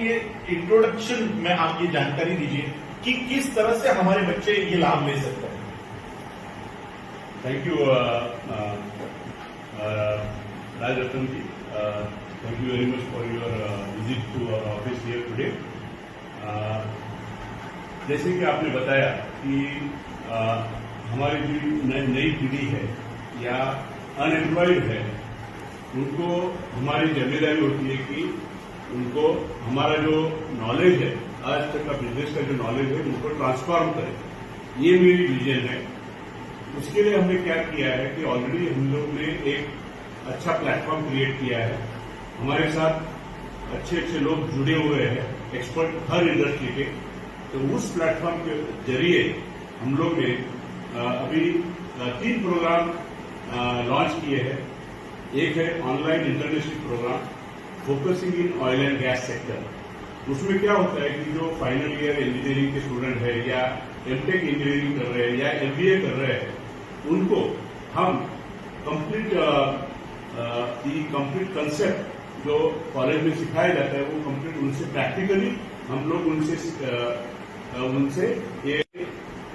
लिए इंट्रोडक्शन में आप ये जानकारी दीजिए कि किस तरह से हमारे बच्चे ये लाभ ले सकते हैं। Thank you Rajratna ji, thank you very much for your visit to our office here today. जैसे कि आपने बताया कि हमारी जो नई पीढ़ी है या अनएम्प्लॉयड है, उनको हमारी जिम्मेदारी होती है कि उनको हमारा जो नॉलेज है, आज तक का बिजनेस का जो नॉलेज है, उनको ट्रांसफॉर्म करें। ये मेरी विजन है। उसके लिए हमने क्या किया है कि ऑलरेडी हम लोग ने एक अच्छा प्लेटफॉर्म क्रिएट किया है। हमारे साथ अच्छे अच्छे लोग जुड़े हुए हैं, एक्सपर्ट हर इंडस्ट्री के। तो उस प्लेटफॉर्म के जरिए हम लोग ने अभी 3 प्रोग्राम लॉन्च किए हैं। एक है online internship program focusing in oil and gas sector. उसमें क्या होता है कि जो फाइनल ईयर इंजीनियरिंग के स्टूडेंट है या एमटेक इंजीनियरिंग कर रहे हैं या एमबीए कर रहे हैं, उनको हम कंप्लीट कंसेप्ट जो कॉलेज में सिखाया जाता है वो कंप्लीट उनसे प्रैक्टिकली हम लोग उनसे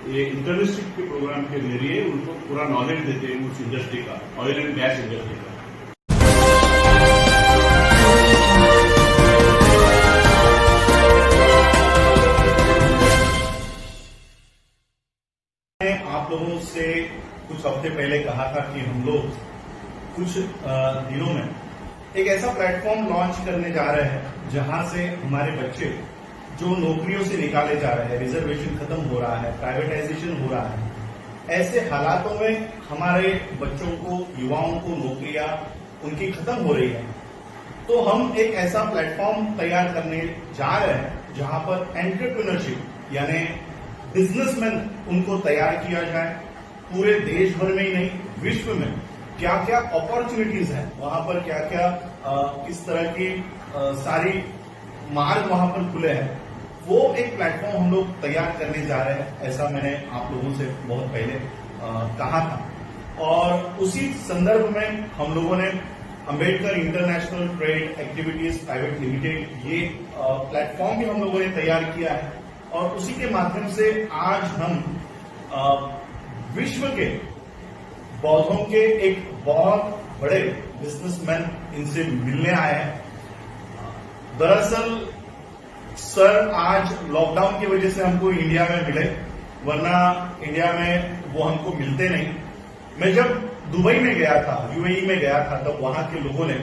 ये इंटर्नशिप के प्रोग्राम के जरिए उनको पूरा नॉलेज देते हैं उस इंडस्ट्री का, ऑयल एंड गैस इंडस्ट्री का। आप लोगों से कुछ हफ्ते पहले कहा था कि हम लोग कुछ दिनों में एक ऐसा प्लेटफॉर्म लॉन्च करने जा रहे हैं जहां से हमारे बच्चे जो नौकरियों से निकाले जा रहे हैं, रिजर्वेशन खत्म हो रहा है, प्राइवेटाइजेशन हो रहा है, ऐसे हालातों में हमारे बच्चों को, युवाओं को नौकरियां उनकी खत्म हो रही है। तो हम एक ऐसा प्लेटफॉर्म तैयार करने जा रहे हैं जहां पर एंटरप्रेन्योरशिप यानी बिजनेसमैन उनको तैयार किया जाए। पूरे देश भर में ही नहीं, विश्व में क्या क्या अपॉर्चुनिटीज है, वहां पर क्या क्या किस तरह की सारी मार्ग वहां पर खुले हैं, वो एक प्लेटफॉर्म हम लोग तैयार करने जा रहे हैं। ऐसा मैंने आप लोगों से बहुत पहले कहा था। और उसी संदर्भ में हम लोगों ने Ambedkar international trade activities private limited ये प्लेटफॉर्म भी हम लोगों ने तैयार किया है। और उसी के माध्यम से आज हम विश्व के बौद्धों के एक बहुत बड़े बिजनेसमैन इनसे मिलने आए हैं। दरअसल सर आज लॉकडाउन की वजह से हमको इंडिया में मिले, वरना इंडिया में वो हमको मिलते नहीं। मैं जब दुबई में गया था, यूएई में गया था, तब वहां के लोगों ने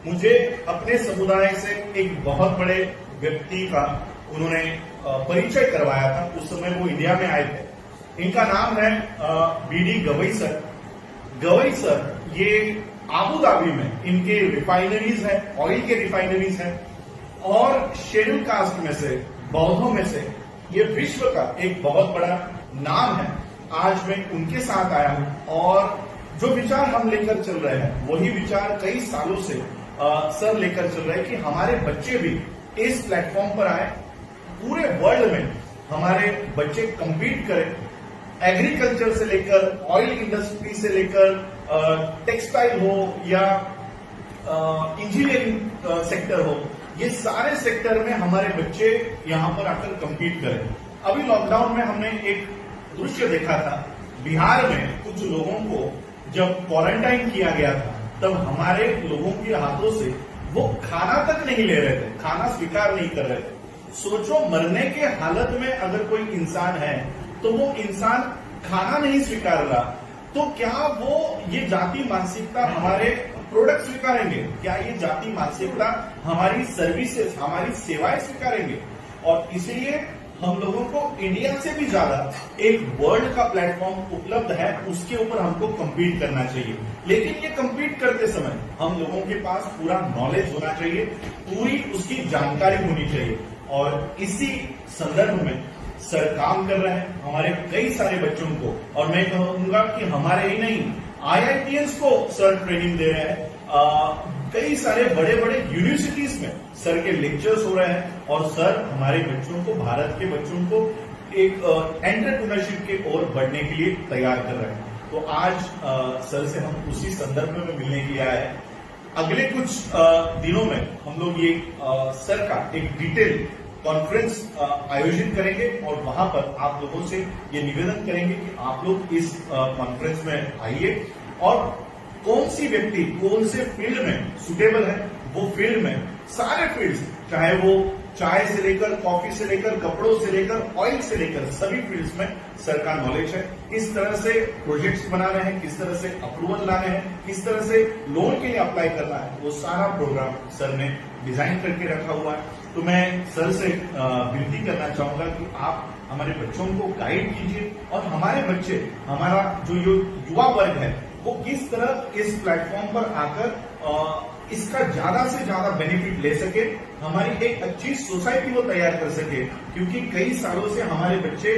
मुझे अपने समुदाय से एक बहुत बड़े व्यक्ति का उन्होंने परिचय करवाया था। उस समय वो इंडिया में आए थे। इनका नाम है BD Gawai sir. Gawai sir ये आबू धाबी में इनके रिफाइनरीज है, ऑयल के रिफाइनरीज है। और शेड्यूल कास्ट में से, बौद्धों में से ये विश्व का एक बहुत बड़ा नाम है। आज मैं उनके साथ आया हूं और जो विचार हम लेकर चल रहे हैं वही विचार कई सालों से सर लेकर चल रहे हैं कि हमारे बच्चे भी इस प्लेटफॉर्म पर आए। पूरे वर्ल्ड में हमारे बच्चे compete करें, एग्रीकल्चर से लेकर ऑयल इंडस्ट्री से लेकर टेक्सटाइल हो या इंजीनियरिंग सेक्टर हो, ये सारे सेक्टर में हमारे बच्चे यहां पर आकर compete करें। अभी लॉकडाउन में हमने एक दृश्य देखा था, बिहार में कुछ लोगों को जब क्वारंटाइन किया गया था तब हमारे लोगों के हाथों से वो खाना तक नहीं ले रहे थे, खाना स्वीकार नहीं कर रहे थे। सोचो, मरने के हालत में अगर कोई इंसान है तो वो इंसान खाना नहीं स्वीकार रहा, तो क्या वो ये जाति मानसिकता हमारे प्रोडक्ट स्वीकारेंगे? क्या ये जाति मानसिकता हमारी सर्विसेज, हमारी सेवाएं स्वीकारेंगे? और इसलिए हम लोगों को इंडिया से भी ज्यादा एक वर्ल्ड का प्लेटफॉर्म उपलब्ध है, उसके ऊपर हमको compete करना चाहिए। लेकिन ये compete करते समय हम लोगों के पास पूरा नॉलेज होना चाहिए, पूरी उसकी जानकारी होनी चाहिए। और इसी संदर्भ में सर काम कर रहे हैं हमारे कई सारे बच्चों को, और मैं कहूंगा कि हमारे ही नहीं, IITians को सर ट्रेनिंग दे रहे हैं। कई सारे बड़े बड़े यूनिवर्सिटीज में सर के लेक्चर्स हो रहे हैं और सर हमारे बच्चों को, भारत के बच्चों को एक एंटरप्रेन्योरशिप के ओर बढ़ने के लिए तैयार कर रहे हैं। तो आज सर से हम उसी संदर्भ में मिलने के लिए आए हैं। अगले कुछ दिनों में हम लोग ये सर का एक डिटेल कॉन्फ्रेंस आयोजित करेंगे और वहां पर आप लोगों से ये निवेदन करेंगे कि आप लोग इस कॉन्फ्रेंस में आइए और कौन सी व्यक्ति कौन से फील्ड में सुटेबल है वो फील्ड में सारे फील्ड्स, चाहे वो चाय से लेकर कॉफी से लेकर कपड़ों से लेकर ऑयल से लेकर सभी फील्ड्स में सर का नॉलेज है। किस तरह से प्रोजेक्ट्स बनाने हैं, किस तरह से अप्रूवल लाने हैं, किस तरह से लोन के लिए अप्लाई करना है, वो सारा प्रोग्राम सर ने डिजाइन करके रखा हुआ है। तो मैं सर से विनती करना चाहूंगा कि आप हमारे बच्चों को गाइड कीजिए और हमारे बच्चे, हमारा जो युवा वर्ग है वो किस तरह इस प्लेटफॉर्म पर आकर इसका ज्यादा से ज्यादा बेनिफिट ले सके, हमारी एक अच्छी सोसाइटी को तैयार कर सके। क्योंकि कई सालों से हमारे बच्चे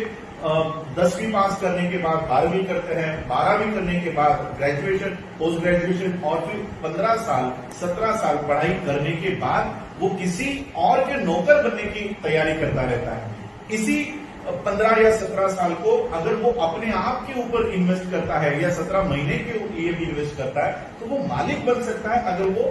10वीं पास करने के बाद 12वीं करते हैं, 12वीं करने के बाद ग्रेजुएशन, पोस्ट ग्रेजुएशन और फिर 15 साल 17 साल पढ़ाई करने के बाद वो किसी और के नौकर बनने की तैयारी करता रहता है। इसी 15 या 17 साल को अगर वो अपने आप के ऊपर इन्वेस्ट करता है या 17 महीने के लिए भी इन्वेस्ट करता है तो वो मालिक बन सकता है अगर वो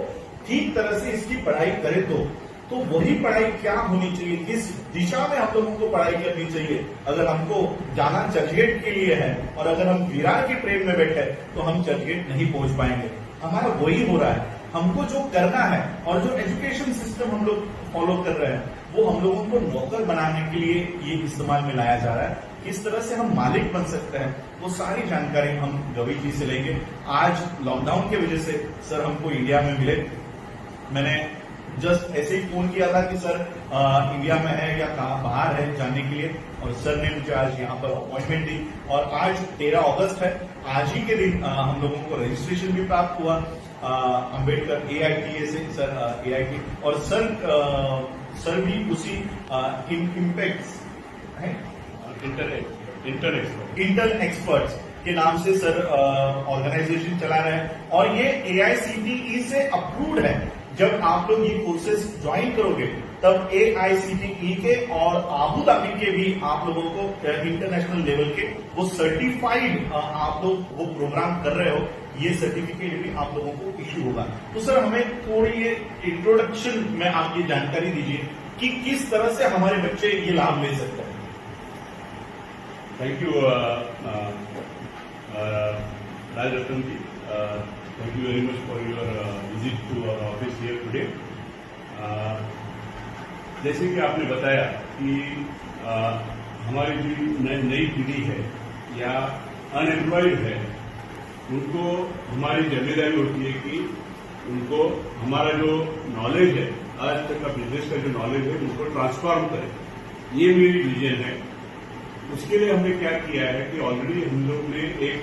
ठीक तरह से इसकी पढ़ाई करे तो वही पढ़ाई क्या होनी चाहिए, किस दिशा में हम लोगों को पढ़ाई करनी चाहिए। अगर हमको जाना चर्चगेट के लिए है और अगर हम विरार के प्रेम में बैठे तो हम चर्चगेट नहीं पहुंच पाएंगे। हमारा वही हो रहा है, हमको जो करना है और जो एजुकेशन सिस्टम हम लोग फॉलो कर रहे हैं वो हम लोगों को नौकर बनाने के लिए ये इस्तेमाल में लाया जा रहा है। किस तरह से हम मालिक बन सकते हैं वो सारी जानकारी हम गवी जी से लेंगे। आज लॉकडाउन की वजह से सर हमको इंडिया में मिले, मैंने जस्ट ऐसे ही फोन किया था कि सर इंडिया में है या कहाँ बाहर है जानने के लिए, और सर ने मुझे आज यहाँ पर अपॉइंटमेंट दी और आज 13 अगस्त है, आज ही के दिन हम लोगों को रजिस्ट्रेशन भी प्राप्त हुआ अंबेडकर AITA से सर AIT, और सर भी उसी इम्पैक्ट इंटर एक्सपर्ट्स के नाम से सर ऑर्गेनाइजेशन चला रहे हैं और ये AICTE से अप्रूव्ड है। जब आप लोग ये कोर्सेज ज्वाइन करोगे तब AICTE के और आबू धाबी के भी आप लोगों को इंटरनेशनल लेवल के वो सर्टिफाइड आप लोग वो प्रोग्राम कर रहे हो, ये सर्टिफिकेट भी आप लोगों को इश्यू होगा। तो सर हमें थोड़ी ये इंट्रोडक्शन में आप ये जानकारी दीजिए कि किस तरह से हमारे बच्चे ये लाभ ले सकते हैं। Thank you Raj Ratan ji, thank you very much for your visit to our office here today. जैसे कि आपने बताया कि हमारी जो नई पीढ़ी है या अनएम्प्लॉयड है उनको हमारी जिम्मेदारी होती है कि उनको हमारा जो नॉलेज है, आज तक का बिजनेस का जो नॉलेज है उनको ट्रांसफॉर्म करें, ये मेरी विजन है। उसके लिए हमने क्या किया है कि ऑलरेडी हम लोग ने एक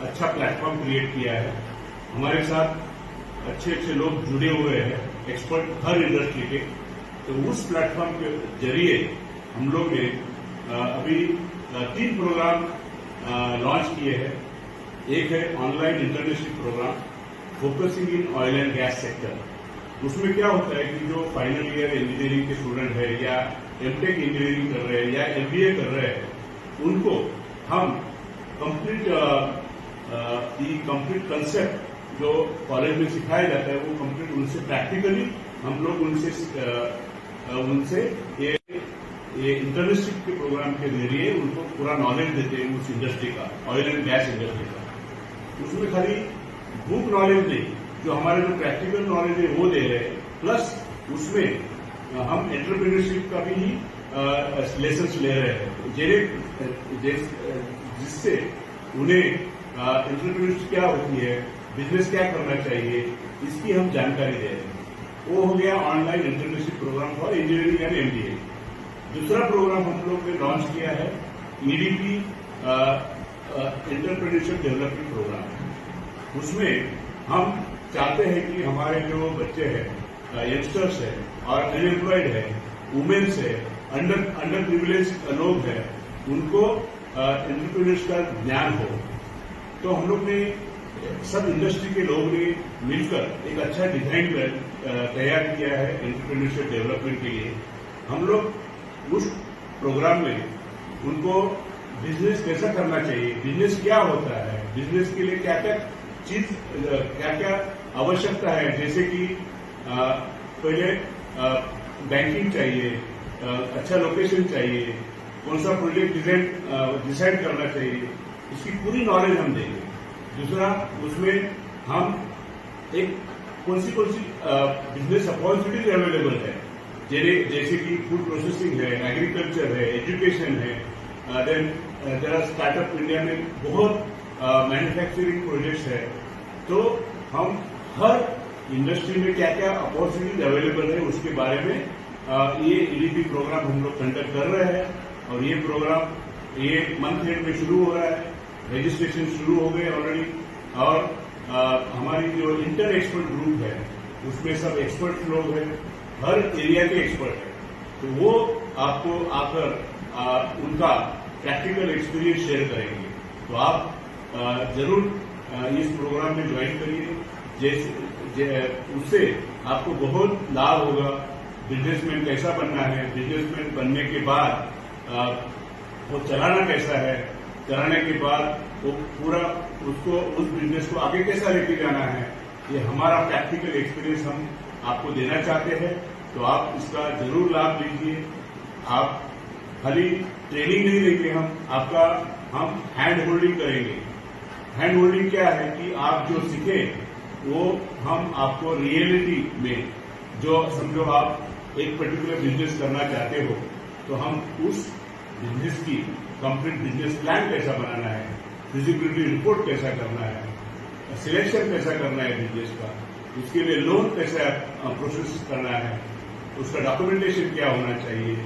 अच्छा प्लेटफॉर्म क्रिएट किया है, हमारे साथ अच्छे अच्छे लोग जुड़े हुए हैं, एक्सपर्ट हर इंडस्ट्री के। तो उस प्लेटफॉर्म के जरिए हम लोग ने अभी 3 प्रोग्राम लॉन्च किए हैं। एक है online internship program focusing in oil and gas sector. उसमें क्या होता है कि जो फाइनल ईयर इंजीनियरिंग के स्टूडेंट है या एमटेक इंजीनियरिंग कर रहे हैं या MBA कर रहे हैं, उनको हम कंप्लीट कंसेप्ट जो कॉलेज में सिखाया जाता है वो कंप्लीट उनसे प्रैक्टिकली हम लोग उनसे ये इंटर्नशिप के प्रोग्राम के जरिए उनको पूरा नॉलेज देते हैं उस इंडस्ट्री का, ऑयल एंड गैस इंडस्ट्री का। उसमें खाली बुक नॉलेज नहीं, जो हमारे जो प्रैक्टिकल नॉलेज है वो दे रहे हैं, प्लस उसमें हम एंटरप्रेन्योरशिप का भी लेसन्स ले रहे हैं, जिससे उन्हें एंटरप्रेन्योरशिप क्या होती है, बिजनेस क्या करना चाहिए, इसकी हम जानकारी दे रहे हैं। वो हो गया online internship program for engineering and MBA। दूसरा प्रोग्राम हम लोग ने लॉन्च किया है EDP एंटरप्रेन्योरशिप डेवलपमेंट प्रोग्राम। उसमें हम चाहते हैं कि हमारे जो बच्चे हैं, यंगस्टर्स है और अनएम्प्लॉयड है, वुमेन्स है, अंडर प्रिविलेज लोग हैं, उनको एंटरप्रेन्योर्स का ज्ञान हो। तो हम लोग ने सब इंडस्ट्री के लोग ने मिलकर एक अच्छा डिजाइन तैयार किया है एंटरप्रेन्योरशिप डेवलपमेंट के लिए। हम लोग उस प्रोग्राम में उनको बिजनेस कैसा करना चाहिए, बिजनेस क्या होता है, बिजनेस के लिए क्या क्या आवश्यकता है, जैसे कि पहले बैंकिंग चाहिए, अच्छा लोकेशन चाहिए, कौन सा प्रोजेक्ट डिसाइड करना चाहिए, इसकी पूरी नॉलेज हम देंगे। दूसरा, उसमें हम एक कौन सी बिजनेस अपॉर्चुनिटीज अवेलेबल है, जैसे कि फूड प्रोसेसिंग है, एग्रीकल्चर है, एजुकेशन है, then there are startup India में बहुत मैन्युफैक्चरिंग प्रोजेक्ट्स है। तो हम हर इंडस्ट्री में क्या क्या अपॉर्चुनिटीज अवेलेबल है उसके बारे में ये ईडीपी प्रोग्राम हम लोग कंडक्ट कर रहे हैं। और ये प्रोग्राम ये मंथ एंड में शुरू हो रहा है, रजिस्ट्रेशन शुरू हो गए ऑलरेडी। और हमारी जो इंटर एक्सपर्ट ग्रुप है उसमें सब एक्सपर्ट लोग हैं, हर एरिया के एक्सपर्ट हैं, तो वो आपको आकर उनका प्रैक्टिकल एक्सपीरियंस शेयर करेंगे। तो आप जरूर इस प्रोग्राम में ज्वाइन करिए, उससे आपको बहुत लाभ होगा। बिजनेसमैन कैसा बनना है, बिजनेसमैन बनने के बाद वो चलाना कैसा है, चलाने के बाद वो पूरा उसको उस बिजनेस को आगे कैसा लेके जाना है, ये हमारा प्रैक्टिकल एक्सपीरियंस हम आपको देना चाहते हैं। तो आप इसका जरूर लाभ लीजिए। आप खाली ट्रेनिंग नहीं देंगे, हम हैंड होल्डिंग करेंगे। हैंड होल्डिंग क्या है कि आप जो सीखे वो हम आपको रियलिटी में, जो समझो आप एक पर्टिकुलर बिजनेस करना चाहते हो, तो हम उस बिजनेस की कंप्लीट बिजनेस प्लान कैसा बनाना है, फिजिबिलिटी रिपोर्ट कैसा करना है, सिलेक्शन कैसा करना है बिजनेस का, उसके लिए लोन कैसा प्रोसेस करना है, उसका डॉक्यूमेंटेशन क्या होना चाहिए,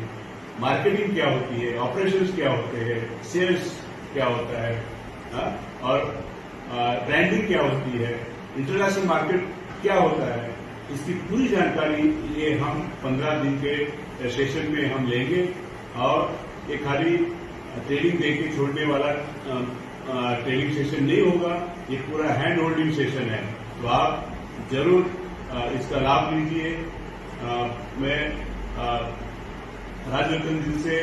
मार्केटिंग क्या होती है, ऑपरेशंस क्या होते हैं, सेल्स क्या होता है, और ब्रांडिंग क्या होती है, इंटरनेशनल मार्केट क्या होता है, इसकी पूरी जानकारी ये हम 15 दिन के सेशन में हम लेंगे। और ये खाली ट्रेनिंग देके छोड़ने वाला ट्रेनिंग सेशन नहीं होगा, ये पूरा हैंड होल्डिंग सेशन है। तो आप जरूर इसका लाभ लीजिए। मैं राजरतन जी से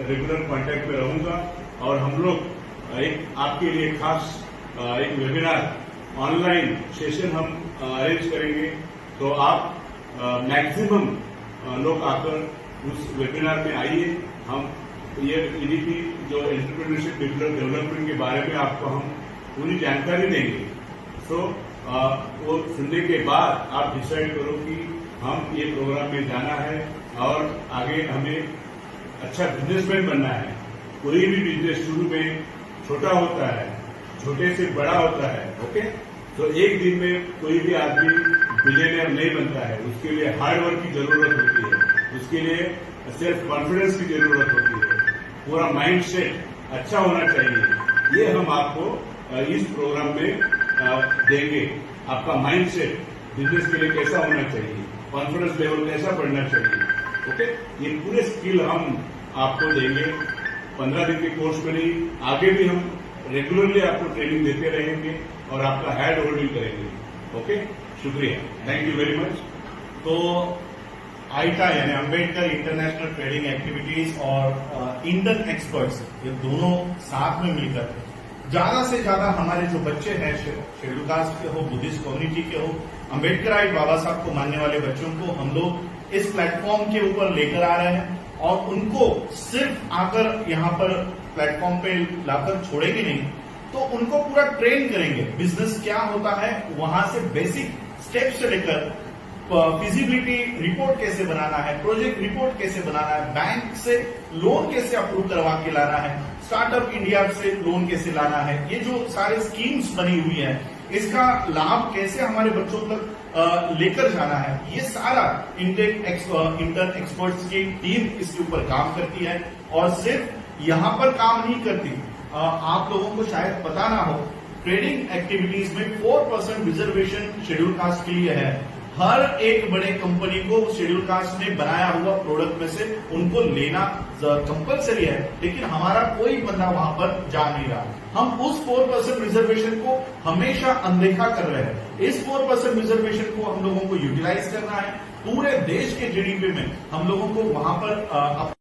रेगुलर कांटेक्ट में रहूंगा और हम लोग एक आपके लिए खास एक वेबिनार ऑनलाइन सेशन हम अरेंज करेंगे। तो आप मैक्सिमम लोग आकर उस वेबिनार में आइए। हम ये ईडीपी जो एंटरप्रेन्योरशिप डेवलपमेंट के बारे में आपको हम पूरी जानकारी देंगे। सो वो सुनने के बाद आप डिसाइड करो कि हम ये प्रोग्राम में जाना है और आगे हमें अच्छा बिजनेसमैन बनना है। कोई भी बिजनेस शुरू में छोटा होता है, छोटे से बड़ा होता है, ओके। तो एक दिन में कोई भी आदमी बिलियनियर नहीं बनता है, उसके लिए हार्ड वर्क की जरूरत होती है, उसके लिए सेल्फ कॉन्फिडेंस की जरूरत होती है, पूरा माइंड सेट अच्छा होना चाहिए। ये हम आपको इस प्रोग्राम में देंगे। आपका माइंड सेट बिजनेस के लिए कैसा होना चाहिए, कॉन्फिडेंस लेवल कैसा बढ़ना चाहिए, ओके। ये पूरे स्किल हम आपको देंगे 15 दिन के कोर्स में नहीं, आगे भी हम रेगुलरली आपको ट्रेनिंग देते रहेंगे और आपका हैंड होल्डिंग करेंगे, ओके। शुक्रिया, थैंक यू वेरी मच। तो आईटा यानी अम्बेडकर इंटरनेशनल ट्रेडिंग एक्टिविटीज और इंडियन एक्सपर्ट्स, ये दोनों साथ में मिलकर ज्यादा से ज्यादा हमारे जो बच्चे हैं, शेड्यूल कास्ट के हो, बुद्धिस्ट कम्युनिटी के हो, अम्बेडकराइट बाबा साहब को मानने वाले बच्चों को हम लोग इस प्लेटफॉर्म के ऊपर लेकर आ रहे हैं और उनको सिर्फ आकर यहाँ पर प्लेटफॉर्म पे लाकर छोड़ेंगे नहीं, तो उनको पूरा ट्रेन करेंगे। बिजनेस क्या होता है वहां से बेसिक स्टेप से लेकर फिजिबिलिटी रिपोर्ट कैसे बनाना है, प्रोजेक्ट रिपोर्ट कैसे बनाना है, बैंक से लोन कैसे अप्रूव करवा के लाना है, स्टार्टअप इंडिया से लोन कैसे लाना है, ये जो सारे स्कीम्स बनी हुई है इसका लाभ कैसे हमारे बच्चों तक लेकर जाना है, ये सारा इंटर एक्सपर्ट्स की टीम इसके ऊपर काम करती है। और सिर्फ यहाँ पर काम नहीं करती, आप लोगों को शायद पता ना हो, ट्रेडिंग एक्टिविटीज में 4% रिजर्वेशन शेड्यूल कास्ट के लिए है। हर एक बड़े कंपनी को शेड्यूल कास्ट ने बनाया हुआ प्रोडक्ट में से उनको लेना कंपलसरी है, लेकिन हमारा कोई बंदा वहां पर जा नहीं रहा। हम उस 4% रिजर्वेशन को हमेशा अनदेखा कर रहे हैं। इस 4% रिजर्वेशन को हम लोगों को यूटिलाइज करना है। पूरे देश के जीडीपी में हम लोगों को वहां पर